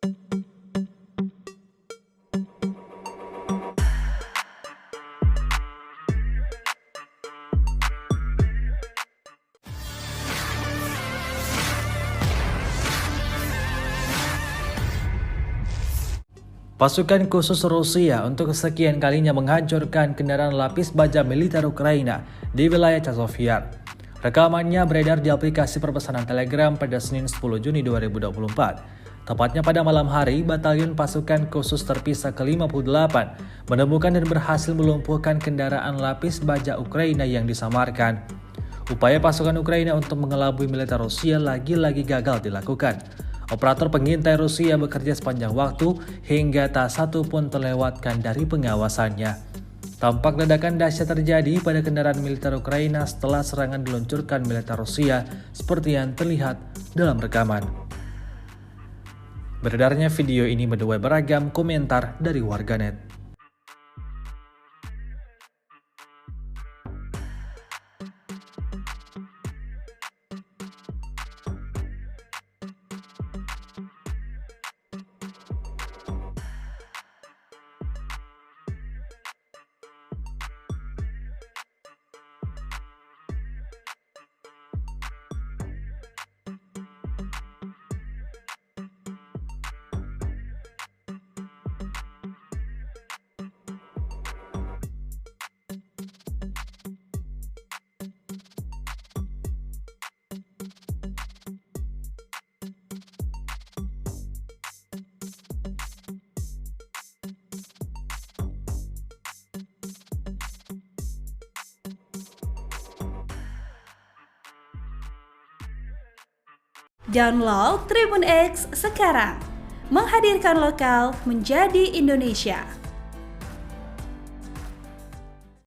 Pasukan khusus Rusia untuk kesekian kalinya menghancurkan kendaraan lapis baja militer Ukraina di wilayah Chasiv. Rekamannya beredar di aplikasi perpesanan Telegram pada Senin 10 Juni 2024. Tepatnya pada malam hari, Batalion Pasukan Khusus Terpisah ke-58 menemukan dan berhasil melumpuhkan kendaraan lapis baja Ukraina yang disamarkan. Upaya pasukan Ukraina untuk mengelabui militer Rusia lagi-lagi gagal dilakukan. Operator pengintai Rusia bekerja sepanjang waktu hingga tak satu pun terlewatkan dari pengawasannya. Tampak ledakan dahsyat terjadi pada kendaraan militer Ukraina setelah serangan diluncurkan militer Rusia seperti yang terlihat dalam rekaman. Beredarnya video ini menuai beragam komentar dari warganet. Download Tribun X sekarang, menghadirkan lokal menjadi Indonesia.